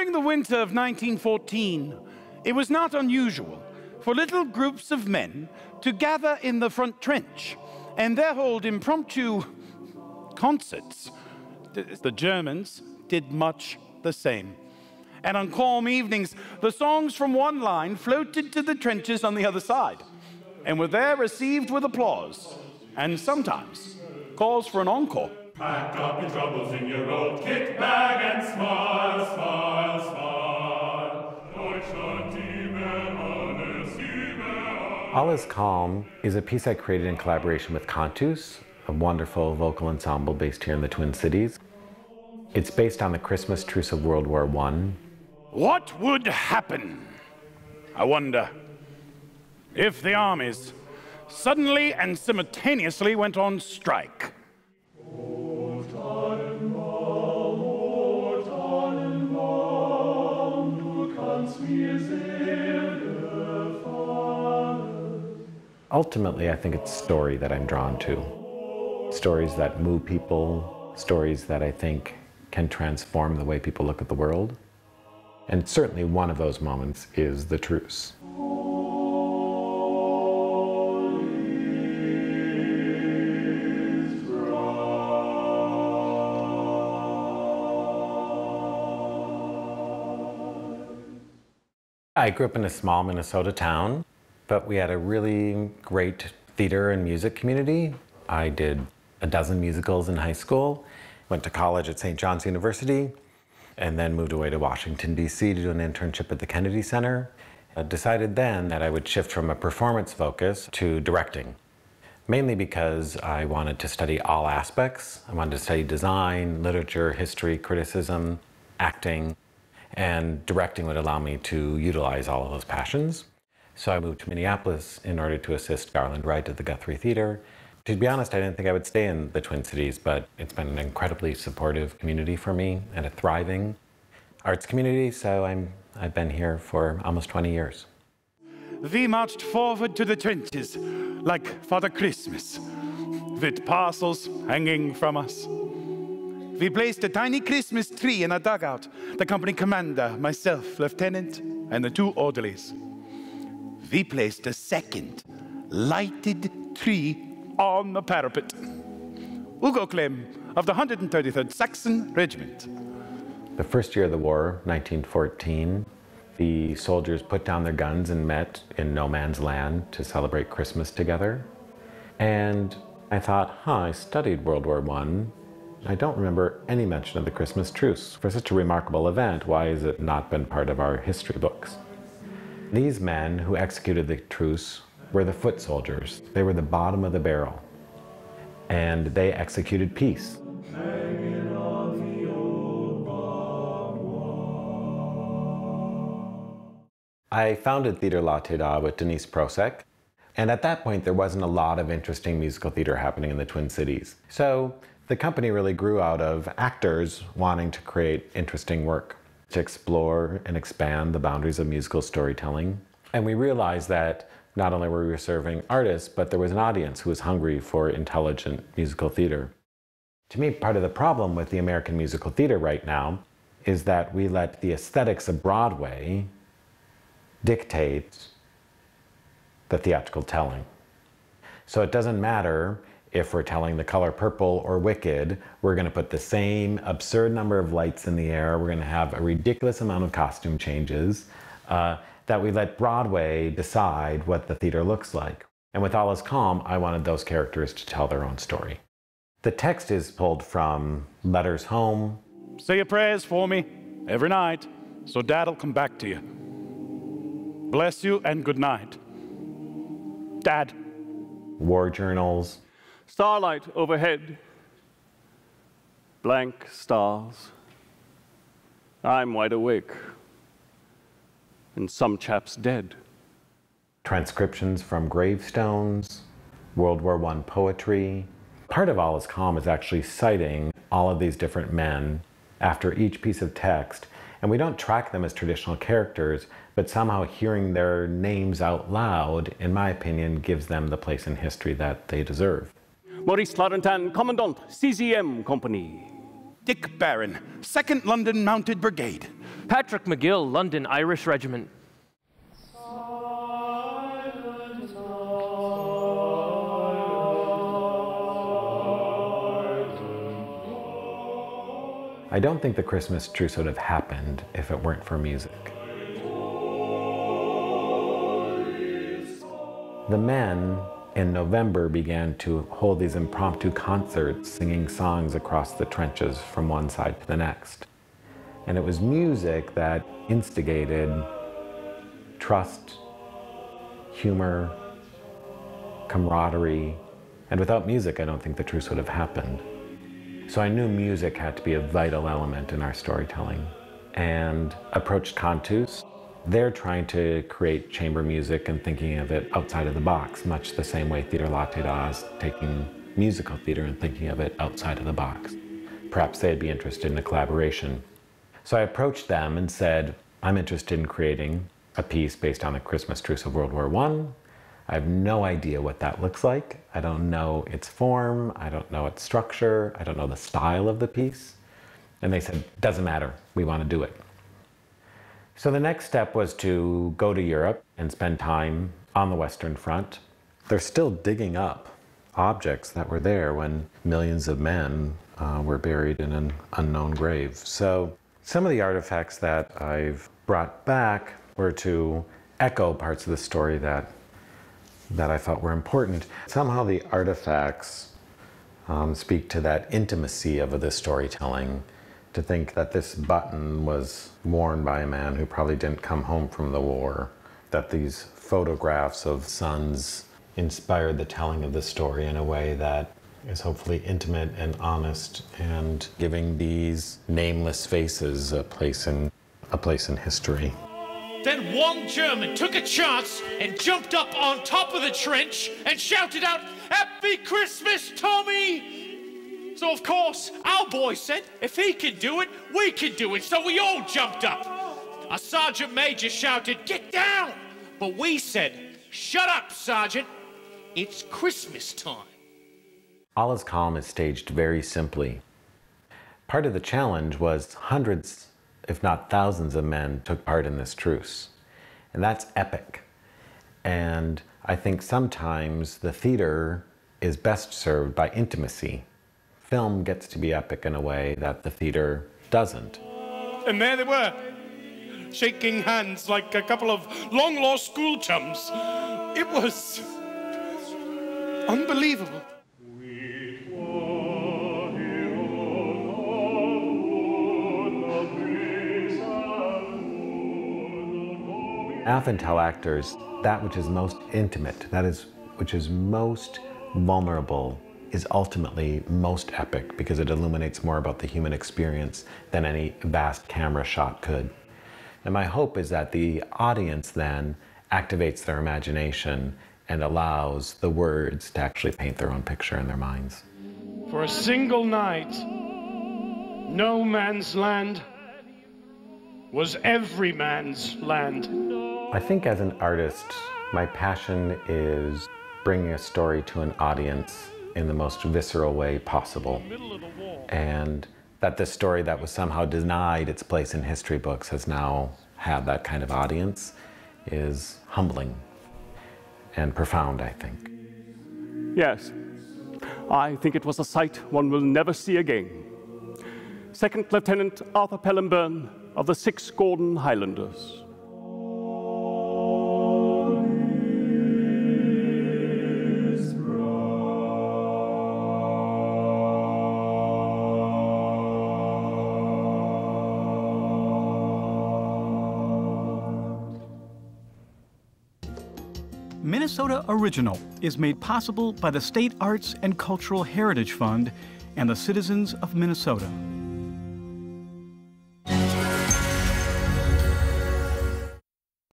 During the winter of 1914, it was not unusual for little groups of men to gather in the front trench and there hold impromptu concerts. The Germans did much the same. And on calm evenings, the songs from one line floated to the trenches on the other side and were there received with applause and sometimes calls for an encore. Pack up your troubles in your old kit bag and smile, smile, smile. Deutschland, liebe alles über. All Is Calm is a piece I created in collaboration with Cantus, a wonderful vocal ensemble based here in the Twin Cities. It's based on the Christmas Truce of World War I. What would happen, I wonder, if the armies suddenly and simultaneously went on strike? Ultimately, I think it's story that I'm drawn to. Stories that move people, stories that I think can transform the way people look at the world. And certainly one of those moments is the truce. I grew up in a small Minnesota town, but we had a really great theater and music community. I did a dozen musicals in high school, went to college at St. John's University, and then moved away to Washington, D.C. to do an internship at the Kennedy Center. I decided then that I would shift from a performance focus to directing, mainly because I wanted to study all aspects. I wanted to study design, literature, history, criticism, acting, and directing would allow me to utilize all of those passions. So I moved to Minneapolis in order to assist Garland Wright at the Guthrie Theater. To be honest, I didn't think I would stay in the Twin Cities, but it's been an incredibly supportive community for me and a thriving arts community, so I've been here for almost 20 years. We marched forward to the trenches like Father Christmas, with parcels hanging from us. We placed a tiny Christmas tree in a dugout, the company commander, myself, lieutenant, and the two orderlies. We placed a second lighted tree on the parapet. Ugo Clem of the 133rd Saxon Regiment. The first year of the war, 1914, the soldiers put down their guns and met in no man's land to celebrate Christmas together. And I thought, I studied World War I. I don't remember any mention of the Christmas Truce. For such a remarkable event, why has it not been part of our history books? These men who executed the truce were the foot soldiers. They were the bottom of the barrel. And they executed peace. I founded Theater Latté with Denise Prosek. And at that point, there wasn't a lot of interesting musical theater happening in the Twin Cities. So the company really grew out of actors wanting to create interesting work, to explore and expand the boundaries of musical storytelling. And we realized that not only were we serving artists, but there was an audience who was hungry for intelligent musical theater. To me, part of the problem with the American musical theater right now is that we let the aesthetics of Broadway dictate the theatrical telling. So it doesn't matter if we're telling The Color Purple or Wicked, we're going to put the same absurd number of lights in the air, we're going to have a ridiculous amount of costume changes, that we let Broadway decide what the theater looks like. And with All Is Calm, I wanted those characters to tell their own story. The text is pulled from letters home. Say your prayers for me every night, so Dad'll come back to you. Bless you and good night. Dad. War journals. Starlight overhead. Blank stars. I'm wide awake. And some chap's dead. Transcriptions from gravestones, World War I poetry. Part of All Is Calm is actually citing all of these different men after each piece of text, and we don't track them as traditional characters, but somehow hearing their names out loud, in my opinion, gives them the place in history that they deserve. Maurice Laurentin, Commandant, CCM Company. Dick Barron, 2nd London Mounted Brigade. Patrick McGill, London Irish Regiment. I don't think the Christmas Truce would have happened if it weren't for music. The men in November began to hold these impromptu concerts, singing songs across the trenches from one side to the next. And it was music that instigated trust, humor, camaraderie. And without music, I don't think the truce would have happened. So I knew music had to be a vital element in our storytelling, and approached Cantus. They're trying to create chamber music and thinking of it outside of the box, much the same way Theater Latté is taking musical theater and thinking of it outside of the box. Perhaps they'd be interested in a collaboration. So I approached them and said, I'm interested in creating a piece based on the Christmas Truce of World War I. I have no idea what that looks like. I don't know its form. I don't know its structure. I don't know the style of the piece. And they said, doesn't matter. We want to do it. So the next step was to go to Europe and spend time on the Western Front. They're still digging up objects that were there when millions of men were buried in an unknown grave. So some of the artifacts that I've brought back were to echo parts of the story that I thought were important. Somehow the artifacts speak to that intimacy of the storytelling, to think that this button was worn by a man who probably didn't come home from the war, that these photographs of sons inspired the telling of the story in a way that is hopefully intimate and honest, and giving these nameless faces a place in history. Then one German took a chance and jumped up on top of the trench and shouted out, "Happy Christmas, Tommy!" So of course, our boy said, if he can do it, we can do it. So we all jumped up. Our sergeant major shouted, "Get down!" But we said, "Shut up, sergeant. It's Christmas time." All Is Calm is staged very simply. Part of the challenge was hundreds, if not thousands of men took part in this truce. And that's epic. And I think sometimes the theater is best served by intimacy. Film gets to be epic in a way that the theater doesn't. And there they were, shaking hands like a couple of long-lost school chums. It was unbelievable. I often tell actors that which is most intimate, which is most vulnerable, is ultimately most epic because it illuminates more about the human experience than any vast camera shot could. And my hope is that the audience then activates their imagination and allows the words to actually paint their own picture in their minds. For a single night, no man's land was every man's land. I think as an artist, my passion is bringing a story to an audience in the most visceral way possible. And that this story that was somehow denied its place in history books has now had that kind of audience is humbling and profound, I think. Yes, I think it was a sight one will never see again. Second Lieutenant Arthur Pellenburn of the 6th Gordon Highlanders. Minnesota Original is made possible by the State Arts and Cultural Heritage Fund and the citizens of Minnesota.